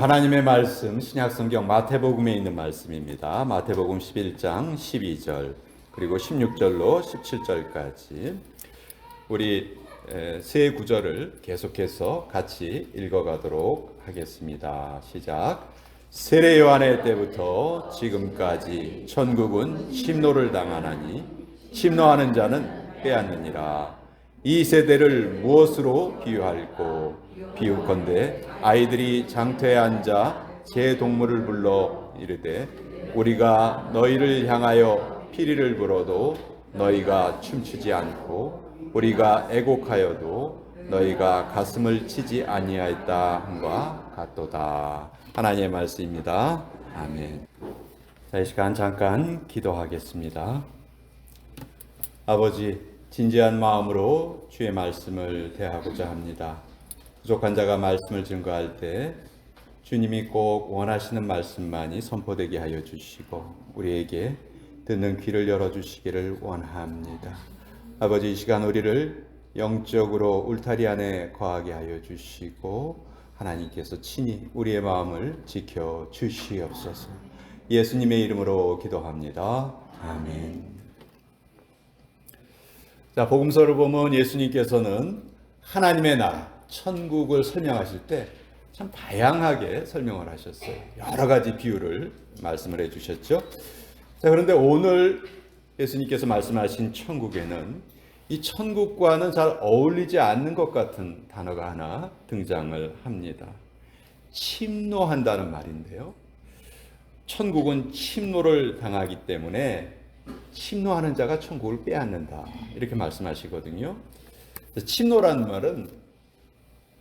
하나님의 말씀 신약성경 마태복음에 있는 말씀입니다. 마태복음 11장 12절 그리고 16절로 17절까지 우리 세 구절을 계속해서 같이 읽어가도록 하겠습니다. 시작. 세례 요한의 때부터 지금까지 천국은 침노를 당하나니 침노하는 자는 빼앗느니라. 이 세대를 무엇으로 비유할꼬? 비유컨대 아이들이 장터에 앉아 제 동물을 불러 이르되 우리가 너희를 향하여 피리를 불어도 너희가 춤추지 않고 우리가 애곡하여도 너희가 가슴을 치지 아니하였다 함과 같도다. 하나님의 말씀입니다. 아멘. 자, 이 시간 잠깐 기도하겠습니다. 아버지, 진지한 마음으로 주의 말씀을 대하고자 합니다. 부족한 자가 말씀을 증거할 때 주님이 꼭 원하시는 말씀만이 선포되게 하여 주시고 우리에게 듣는 귀를 열어주시기를 원합니다. 아버지, 이 시간 우리를 영적으로 울타리 안에 거하게 하여 주시고 하나님께서 친히 우리의 마음을 지켜 주시옵소서. 예수님의 이름으로 기도합니다. 아멘. 자, 복음서를 보면 예수님께서는 하나님의 나라, 천국을 설명하실 때 참 다양하게 설명을 하셨어요. 여러 가지 비유를 말씀을 해주셨죠. 자, 그런데 오늘 예수님께서 말씀하신 천국에는 이 천국과는 잘 어울리지 않는 것 같은 단어가 하나 등장을 합니다. 침노한다는 말인데요. 천국은 침노를 당하기 때문에 침노하는 자가 천국을 빼앗는다, 이렇게 말씀하시거든요. 침노라는 말은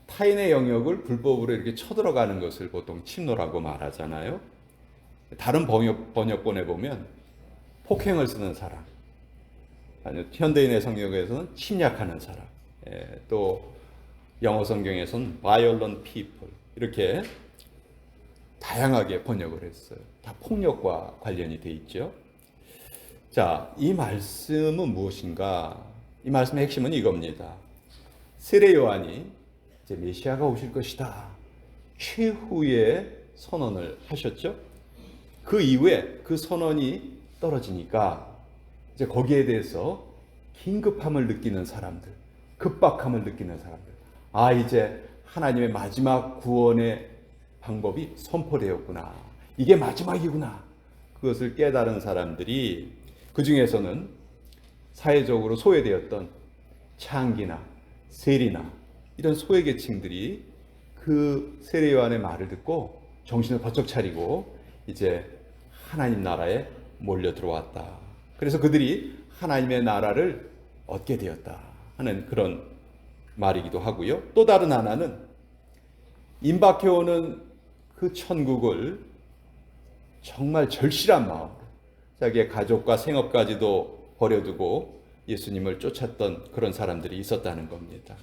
타인의 영역을 불법으로 이렇게 쳐들어가는 것을 보통 침노라고 말하잖아요. 다른 번역본에 보면 폭행을 쓰는 사람, 아니 현대인의 성경에서는 침략하는 사람, 또 영어 성경에서는 violent people, 이렇게 다양하게 번역을 했어요. 다 폭력과 관련이 돼 있죠. 자, 이 말씀은 무엇인가? 이 말씀의 핵심은 이겁니다. 세례 요한이 이제 메시아가 오실 것이다, 최후의 선언을 하셨죠. 그 이후에 그 선언이 떨어지니까 이제 거기에 대해서 긴급함을 느끼는 사람들, 급박함을 느끼는 사람들, 이제 하나님의 마지막 구원의 방법이 선포되었구나, 이게 마지막이구나, 그것을 깨달은 사람들이, 그 중에서는 사회적으로 소외되었던 창기나 세리나 이런 소외계층들이 그 세례 요한의 말을 듣고 정신을 번쩍 차리고 이제 하나님 나라에 몰려 들어왔다. 그래서 그들이 하나님의 나라를 얻게 되었다 하는 그런 말이기도 하고요. 또 다른 하나는 임박해오는 그 천국을 정말 절실한 마음으로 자기의 가족과 생업까지도 버려두고 예수님을 쫓았던 그런 사람들이 있었다는 겁니다.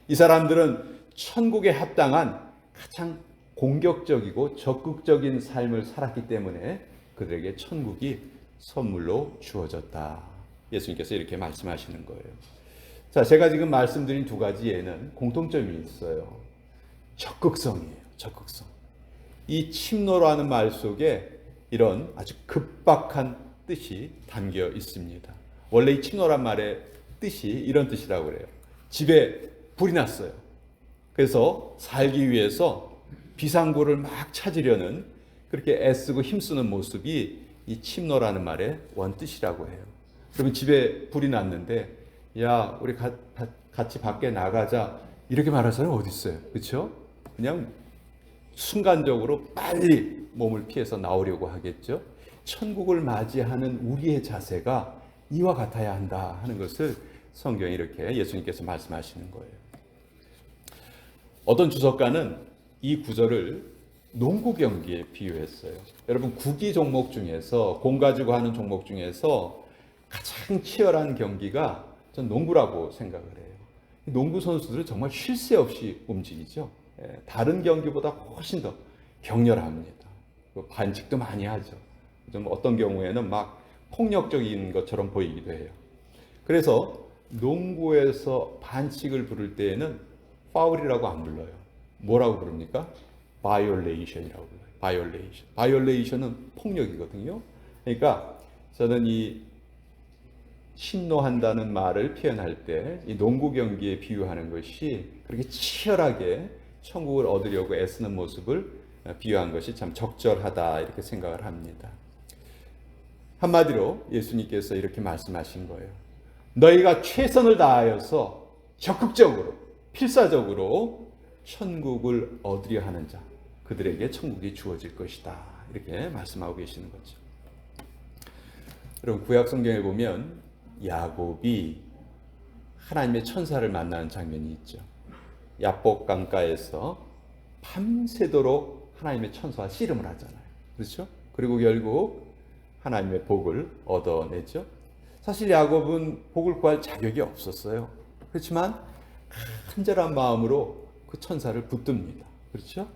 이 사람들은 천국에 합당한 가장 공격적이고 적극적인 삶을 살았기 때문에 그들에게 천국이 선물로 주어졌다. 예수님께서 이렇게 말씀하시는 거예요. 자, 제가 지금 말씀드린 두 가지에는 공통점이 있어요. 적극성이에요. 적극성. 이 침노라는 말 속에 이런 아주 급박한 뜻이 담겨 있습니다. 원래 이 침노란 말의 뜻이 이런 뜻이라고 그래요. 집에 불이 났어요. 그래서 살기 위해서 비상구를 막 찾으려는, 그렇게 애쓰고 힘쓰는 모습이 이 침노라는 말의 원뜻이라고 해요. 그러면 집에 불이 났는데 야, 우리 같이 밖에 나가자, 이렇게 말할 사람이 어디 있어요? 그렇죠? 그냥 순간적으로 빨리 몸을 피해서 나오려고 하겠죠. 천국을 맞이하는 우리의 자세가 이와 같아야 한다 하는 것을 성경이 이렇게 예수님께서 말씀하시는 거예요. 어떤 주석가는 이 구절을 농구 경기에 비유했어요. 여러분, 구기 종목 중에서, 공 가지고 하는 종목 중에서 가장 치열한 경기가 전 농구라고 생각을 해요. 농구 선수들은 정말 쉴 새 없이 움직이죠. 다른 경기보다 훨씬 더 격렬합니다. 반칙도 많이 하죠. 좀 어떤 경우에는 막 폭력적인 것처럼 보이기도 해요. 그래서 농구에서 반칙을 부를 때에는 파울이라고 안 불러요. 뭐라고 부릅니까? violation이라고 불러요. violation. violation은 폭력이거든요. 그러니까 저는 이 신노한다는 말을 표현할 때 이 농구 경기에 비유하는 것이 그렇게 치열하게 천국을 얻으려고 애쓰는 모습을 비유한 것이 참 적절하다 이렇게 생각을 합니다. 한마디로 예수님께서 이렇게 말씀하신 거예요. 너희가 최선을 다하여서 적극적으로 필사적으로 천국을 얻으려 하는 자, 그들에게 천국이 주어질 것이다 이렇게 말씀하고 계시는 거죠. 여러분 구약 성경에 보면 야곱이 하나님의 천사를 만나는 장면이 있죠. 야복 강가에서 밤새도록 하나님의 천사와 씨름을 하잖아요. 그렇죠? 그리고 결국 하나님의 복을 얻어내죠. 사실 야곱은 복을 구할 자격이 없었어요. 그렇지만 간절한 마음으로 그 천사를 붙듭니다. 그렇죠?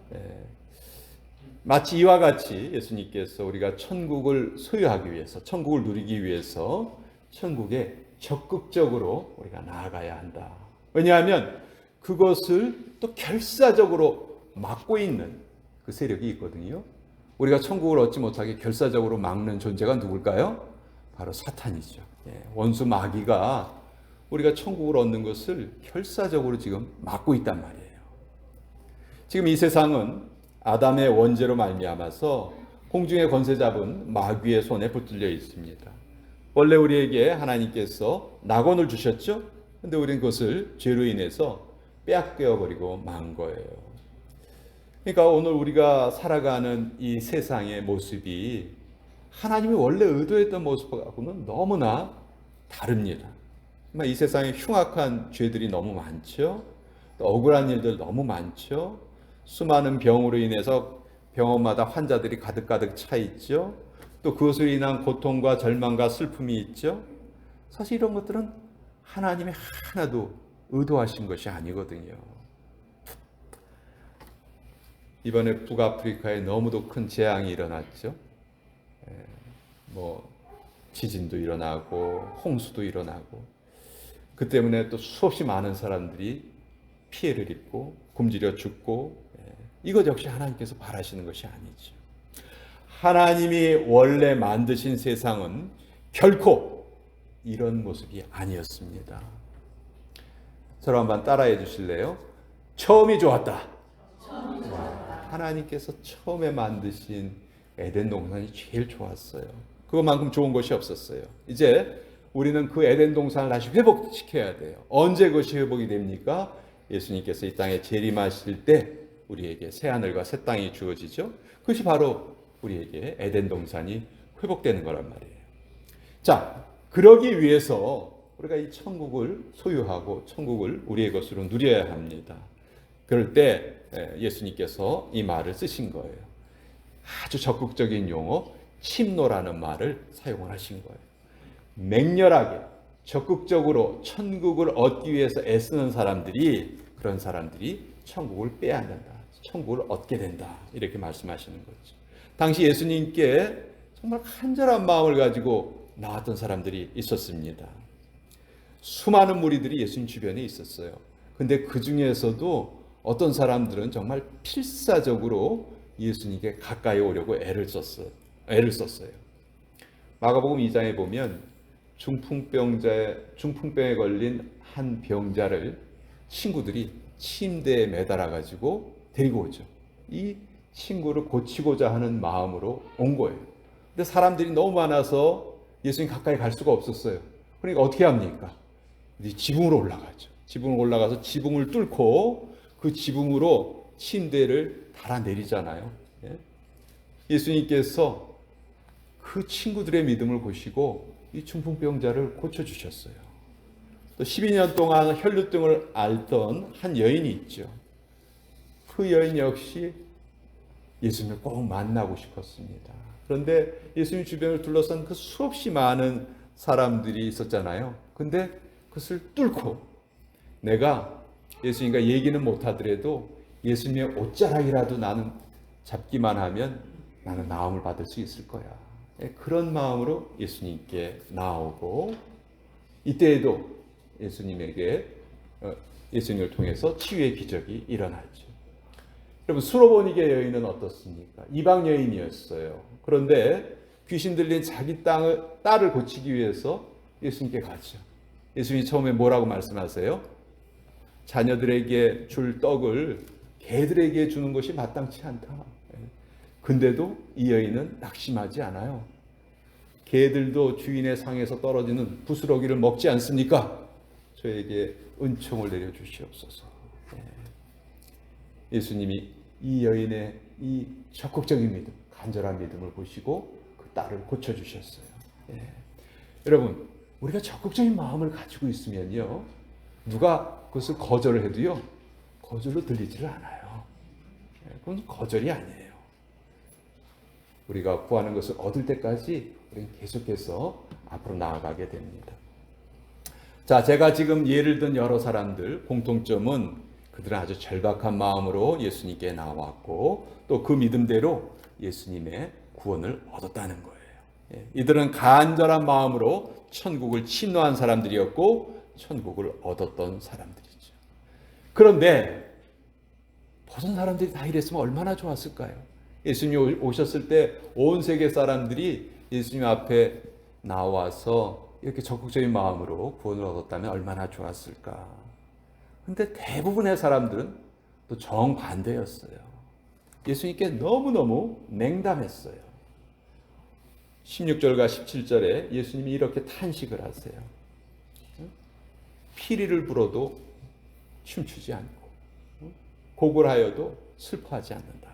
마치 이와 같이 예수님께서 우리가 천국을 소유하기 위해서, 천국을 누리기 위해서 천국에 적극적으로 우리가 나아가야 한다. 왜냐하면 그것을 또 결사적으로 막고 있는 그 세력이 있거든요. 우리가 천국을 얻지 못하게 결사적으로 막는 존재가 누굴까요? 바로 사탄이죠. 원수 마귀가 우리가 천국을 얻는 것을 결사적으로 지금 막고 있단 말이에요. 지금 이 세상은 아담의 원죄로 말미암아서 공중의 권세 잡은 마귀의 손에 붙들려 있습니다. 원래 우리에게 하나님께서 낙원을 주셨죠? 근데 우리는 그것을 죄로 인해서 빼앗겨 버리고 만 거예요. 그러니까 오늘 우리가 살아가는 이 세상의 모습이 하나님이 원래 의도했던 모습하고는 너무나 다릅니다. 이 세상에 흉악한 죄들이 너무 많죠. 또 억울한 일들 너무 많죠. 수많은 병으로 인해서 병원마다 환자들이 가득가득 차 있죠. 또 그것으로 인한 고통과 절망과 슬픔이 있죠. 사실 이런 것들은 하나님이 하나도 의도하신 것이 아니거든요. 이번에 북아프리카에 너무도 큰 재앙이 일어났죠. 지진도 일어나고 홍수도 일어나고 그 때문에 또 수없이 많은 사람들이 피해를 입고 굶주려 죽고 이것 역시 하나님께서 바라시는 것이 아니죠. 하나님이 원래 만드신 세상은 결코 이런 모습이 아니었습니다. 저를 한번 따라해 주실래요? 처음이 좋았다. 하나님께서 처음에 만드신 에덴 동산이 제일 좋았어요. 그것만큼 좋은 것이 없었어요. 이제 우리는 그 에덴 동산을 다시 회복시켜야 돼요. 언제 그것이 회복이 됩니까? 예수님께서 이 땅에 재림하실 때 우리에게 새 하늘과 새 땅이 주어지죠. 그것이 바로 우리에게 에덴 동산이 회복되는 거란 말이에요. 자, 그러기 위해서 우리가 이 천국을 소유하고 천국을 우리의 것으로 누려야 합니다. 그럴 때 예수님께서 이 말을 쓰신 거예요. 아주 적극적인 용어 침노라는 말을 사용을 하신 거예요. 맹렬하게 적극적으로 천국을 얻기 위해서 애쓰는 사람들이 그런 사람들이 천국을 빼앗는다. 천국을 얻게 된다. 이렇게 말씀하시는 거죠. 당시 예수님께 정말 간절한 마음을 가지고 나왔던 사람들이 있었습니다. 수많은 무리들이 예수님 주변에 있었어요. 근데 그 중에서도 어떤 사람들은 정말 필사적으로 예수님께 가까이 오려고 애를 썼어요. 마가복음 2장에 보면 중풍병에 걸린 한 병자를 친구들이 침대에 매달아 가지고 데리고 오죠. 이 친구를 고치고자 하는 마음으로 온 거예요. 근데 사람들이 너무 많아서 예수님 가까이 갈 수가 없었어요. 그러니까 어떻게 합니까? 지붕으로 올라가죠. 지붕으로 올라가서 지붕을 뚫고 그 지붕으로 침대를 달아내리잖아요. 예수님께서 그 친구들의 믿음을 보시고 이 중풍병자를 고쳐주셨어요. 또 12년 동안 혈루증을 앓던 한 여인이 있죠. 그 여인 역시 예수님을 꼭 만나고 싶었습니다. 그런데 예수님 주변을 둘러싼 그 수없이 많은 사람들이 있었잖아요. 근데 그것을 뚫고 내가 예수님과 얘기는 못하더라도 예수님의 옷자락이라도 나는 잡기만 하면 나는 나음을 받을 수 있을 거야. 그런 마음으로 예수님께 나오고 이때에도 예수님을 통해서 치유의 기적이 일어났죠. 여러분, 수로보니게 여인은 어떻습니까? 이방 여인이었어요. 그런데 귀신 들린 자기 딸을 고치기 위해서 예수님께 가죠. 예수님이 처음에 뭐라고 말씀하세요? 자녀들에게 줄 떡을 개들에게 주는 것이 마땅치 않다. 근데도 이 여인은 낙심하지 않아요. 개들도 주인의 상에서 떨어지는 부스러기를 먹지 않습니까? 저에게 은총을 내려주시옵소서. 예수님이 이 여인의 이 적극적인 믿음, 간절한 믿음을 보시고 그 딸을 고쳐주셨어요. 여러분, 우리가 적극적인 마음을 가지고 있으면요, 누가 그것을 거절을 해도요, 거절로 들리지를 않아요. 그건 거절이 아니에요. 우리가 구하는 것을 얻을 때까지 우리는 계속해서 앞으로 나아가게 됩니다. 자, 제가 지금 예를 든 여러 사람들 공통점은 그들은 아주 절박한 마음으로 예수님께 나왔고 또 그 믿음대로 예수님의 구원을 얻었다는 거예요. 이들은 간절한 마음으로 천국을 침노한 사람들이었고 천국을 얻었던 사람들이죠. 그런데 보던 사람들이 다 이랬으면 얼마나 좋았을까요? 예수님이 오셨을 때 온 세계 사람들이 예수님 앞에 나와서 이렇게 적극적인 마음으로 구원을 얻었다면 얼마나 좋았을까. 근데 대부분의 사람들은 또 정반대였어요. 예수님께 너무너무 냉담했어요. 16절과 17절에 예수님이 이렇게 탄식을 하세요. 피리를 불어도 춤추지 않고 곡을 하여도 슬퍼하지 않는다.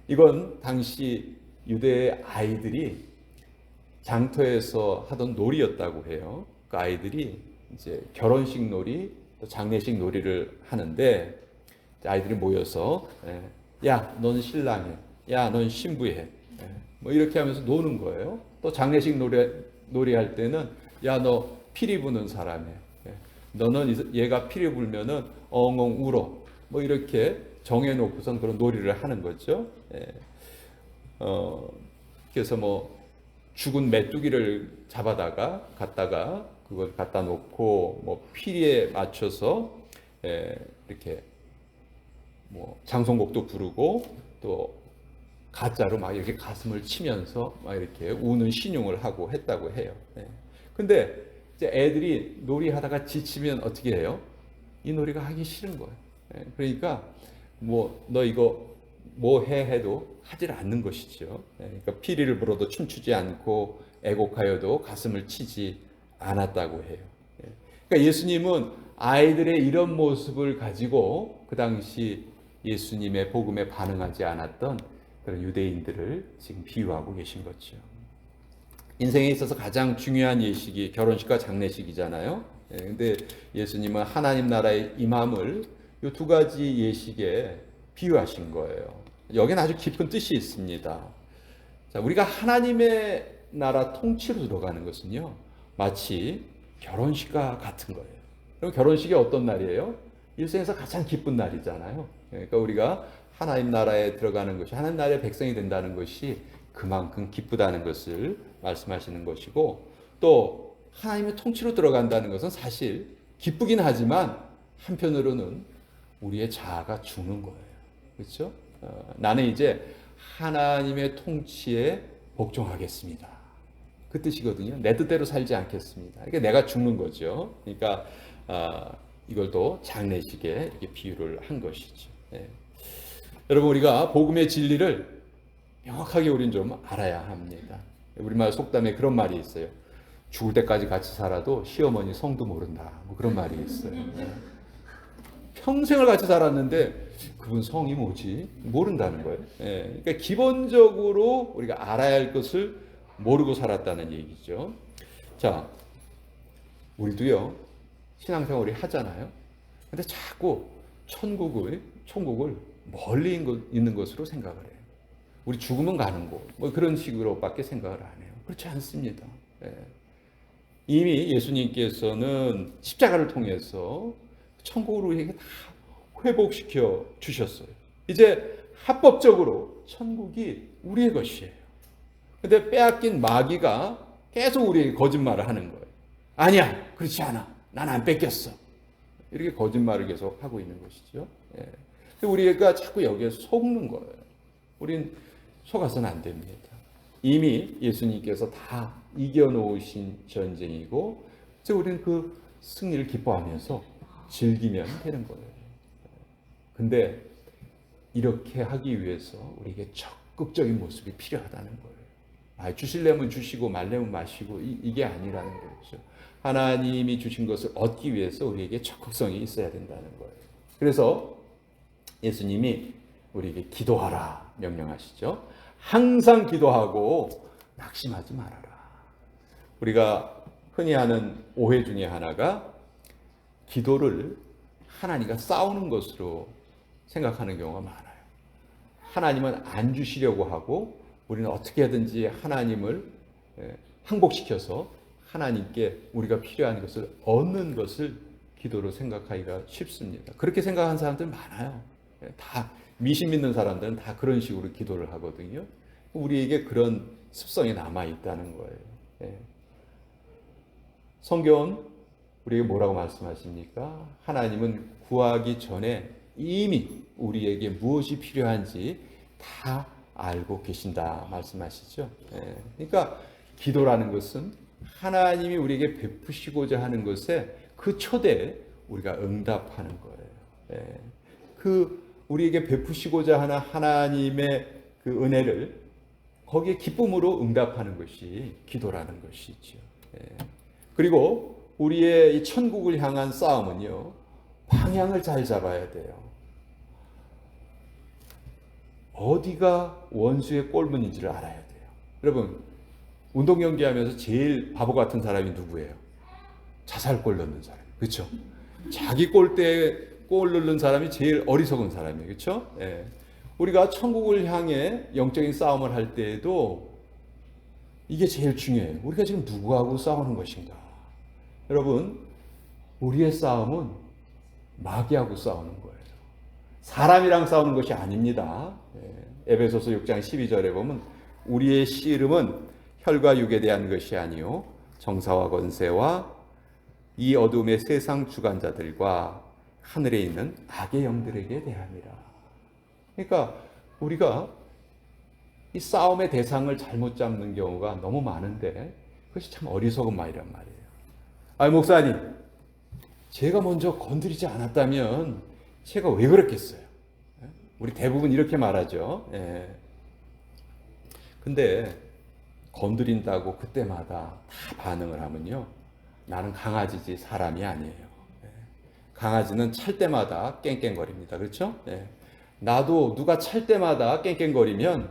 이건 당시 유대의 아이들이 장터에서 하던 놀이였다고 해요. 그 아이들이 이제 결혼식 놀이, 또 장례식 놀이를 하는데 아이들이 모여서 야, 넌 신랑해, 야, 넌 신부해, 뭐 이렇게 하면서 노는 거예요. 또 장례식 놀이할 때는 야, 너 피리 부는 사람해, 너는 얘가 피리 불면은 엉엉 울어, 뭐 이렇게 정해놓고선 그런 놀이를 하는 거죠. 그래서 뭐 죽은 메뚜기를 잡아다가 갖다가 그걸 갖다 놓고 뭐 피리에 맞춰서 이렇게 뭐 장송곡도 부르고 또 가짜로 막 이렇게 가슴을 치면서 막 이렇게 우는 신용을 하고 했다고 해요. 근데 이제 애들이 놀이하다가 지치면 어떻게 해요? 이 놀이가 하기 싫은 거예요. 그러니까 뭐 너 이거 뭐 해 해도 하질 않는 것이죠. 그러니까 피리를 불어도 춤추지 않고 애곡하여도 가슴을 치지 않았다고 해요. 그러니까 예수님은 아이들의 이런 모습을 가지고 그 당시 예수님의 복음에 반응하지 않았던 그런 유대인들을 지금 비유하고 계신 거죠. 인생에 있어서 가장 중요한 예식이 결혼식과 장례식이잖아요. 근데 예수님은 하나님 나라의 임함을 이 두 가지 예식에 비유하신 거예요. 여기는 아주 깊은 뜻이 있습니다. 자, 우리가 하나님의 나라 통치로 들어가는 것은요, 마치 결혼식과 같은 거예요. 그럼 결혼식이 어떤 날이에요? 일생에서 가장 기쁜 날이잖아요. 그러니까 우리가 하나님 나라에 들어가는 것이, 하나님 나라의 백성이 된다는 것이 그만큼 기쁘다는 것을 말씀하시는 것이고, 또 하나님의 통치로 들어간다는 것은 사실 기쁘긴 하지만 한편으로는 우리의 자아가 죽는 거예요. 그렇죠? 나는 이제 하나님의 통치에 복종하겠습니다. 그 뜻이거든요. 내 뜻대로 살지 않겠습니다. 그러니까 내가 죽는 거죠. 그러니까 이걸 또 장례식에 이렇게 비유를 한 것이죠. 여러분, 우리가 복음의 진리를 명확하게 우리는 좀 알아야 합니다. 우리말 속담에 그런 말이 있어요. 죽을 때까지 같이 살아도 시어머니 성도 모른다. 뭐 그런 말이 있어요. 평생을 같이 살았는데 그분 성이 뭐지? 모른다는 거예요. 그러니까 기본적으로 우리가 알아야 할 것을 모르고 살았다는 얘기죠. 자, 우리도요, 신앙생활 우리 하잖아요. 근데 자꾸 천국을 멀리 있는 것으로 생각을 해요. 우리 죽으면 가는 곳, 뭐 그런 식으로밖에 생각을 안 해요. 그렇지 않습니다. 이미 예수님께서는 십자가를 통해서 천국을 우리에게 다 회복시켜 주셨어요. 이제 합법적으로 천국이 우리의 것이에요. 근데 빼앗긴 마귀가 계속 우리에게 거짓말을 하는 거예요. 아니야, 그렇지 않아. 난 안 뺏겼어. 이렇게 거짓말을 계속 하고 있는 것이죠. 우리가 자꾸 여기에 속는 거예요. 우린 속아서는 안 됩니다. 이미 예수님께서 다 이겨놓으신 전쟁이고 이제 우리는 그 승리를 기뻐하면서 즐기면 되는 거예요. 근데 이렇게 하기 위해서 우리에게 적극적인 모습이 필요하다는 거예요. 주시려면 주시고 말려면 마시고 이게 아니라는 거죠. 하나님이 주신 것을 얻기 위해서 우리에게 적극성이 있어야 된다는 거예요. 그래서 예수님이 우리에게 기도하라 명령하시죠. 항상 기도하고 낙심하지 말아라. 우리가 흔히 하는 오해 중에 하나가 기도를 하나님과 싸우는 것으로 생각하는 경우가 많아요. 하나님은 안 주시려고 하고 우리는 어떻게 하든지 하나님을 항복시켜서 하나님께 우리가 필요한 것을 얻는 것을 기도로 생각하기가 쉽습니다. 그렇게 생각하는 사람들 많아요. 다 미신 믿는 사람들은 다 그런 식으로 기도를 하거든요. 우리에게 그런 습성이 남아 있다는 거예요. 성경은 우리에게 뭐라고 말씀하십니까? 하나님은 구하기 전에 이미 우리에게 무엇이 필요한지 다 알고 계신다 말씀하시죠. 그러니까 기도라는 것은 하나님이 우리에게 베푸시고자 하는 것에 그 초대에 우리가 응답하는 거예요. 그 우리에게 베푸시고자 하는 하나님의 그 은혜를 거기에 기쁨으로 응답하는 것이 기도라는 것이죠. 그리고 우리의 이 천국을 향한 싸움은요, 방향을 잘 잡아야 돼요. 어디가 원수의 꼴문인지를 알아야 돼요. 여러분, 운동 경기하면서 제일 바보 같은 사람이 누구예요? 자살골 넣는 사람. 그렇죠? 자기 골대에 골 넣는 사람이 제일 어리석은 사람이에요. 그렇죠? 우리가 천국을 향해 영적인 싸움을 할 때에도 이게 제일 중요해요. 우리가 지금 누구하고 싸우는 것인가? 여러분, 우리의 싸움은 마귀하고 싸우는 거예요. 사람이랑 싸우는 것이 아닙니다. 에베소서 6장 12절에 보면 우리의 씨름은 혈과 육에 대한 것이 아니요 정사와 권세와 이 어둠의 세상 주관자들과 하늘에 있는 악의 영들에게 대함이라. 그러니까 우리가 이 싸움의 대상을 잘못 잡는 경우가 너무 많은데 그것이 참 어리석은 말이란 말이에요. 목사님, 제가 먼저 건드리지 않았다면 제가 왜 그랬겠어요? 우리 대부분 이렇게 말하죠. 근데 건드린다고 그때마다 다 반응을 하면요, 나는 강아지지 사람이 아니에요. 강아지는 찰 때마다 깽깽거립니다. 그렇죠? 나도 누가 찰 때마다 깽깽거리면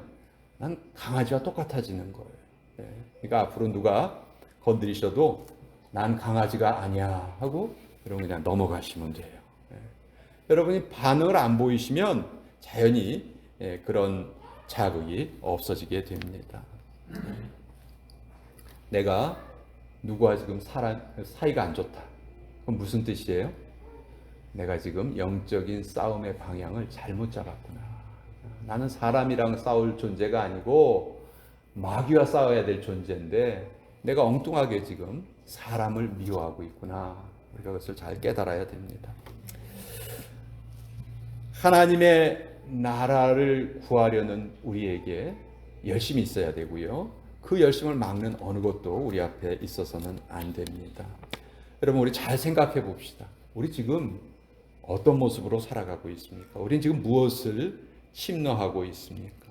난 강아지와 똑같아지는 거예요. 그러니까 앞으로 누가 건드리셔도 난 강아지가 아니야 하고 여러분 그냥 넘어가시면 돼요. 여러분이 반응을 안 보이시면 자연히 그런 자극이 없어지게 됩니다. 내가 누구와 지금 사이가 안 좋다. 그럼 무슨 뜻이에요? 내가 지금 영적인 싸움의 방향을 잘못 잡았구나. 나는 사람이랑 싸울 존재가 아니고 마귀와 싸워야 될 존재인데 내가 엉뚱하게 지금 사람을 미워하고 있구나. 우리가 그것을 잘 깨달아야 됩니다. 하나님의 나라를 구하려는 우리에게 열심이 있어야 되고요. 그 열심을 막는 어느 것도 우리 앞에 있어서는 안 됩니다. 여러분, 우리 잘 생각해 봅시다. 우리 지금 어떤 모습으로 살아가고 있습니까? 우리는 지금 무엇을 심노하고 있습니까?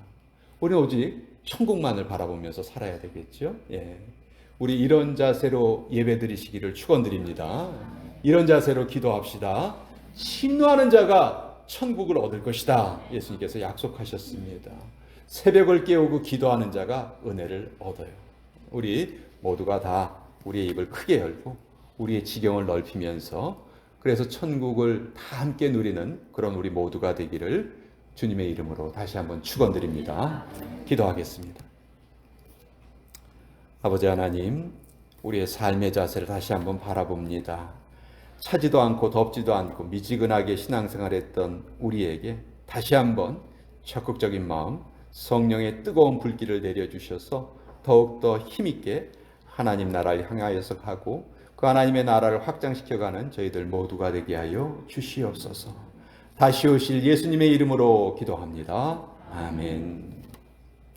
우리는 오직 천국만을 바라보면서 살아야 되겠죠? 우리 이런 자세로 예배드리시기를 축원드립니다. 이런 자세로 기도합시다. 심노하는 자가 천국을 얻을 것이다. 예수님께서 약속하셨습니다. 새벽을 깨우고 기도하는 자가 은혜를 얻어요. 우리 모두가 다 우리의 입을 크게 열고 우리의 지경을 넓히면서 그래서 천국을 다 함께 누리는 그런 우리 모두가 되기를 주님의 이름으로 다시 한번 축원드립니다. 기도하겠습니다. 아버지 하나님, 우리의 삶의 자세를 다시 한번 바라봅니다. 차지도 않고 덥지도 않고 미지근하게 신앙생활했던 우리에게 다시 한번 적극적인 마음, 성령의 뜨거운 불길을 내려주셔서 더욱더 힘있게 하나님 나라를 향하여서 가고 그 하나님의 나라를 확장시켜가는 저희들 모두가 되게 하여 주시옵소서. 다시 오실 예수님의 이름으로 기도합니다. 아멘.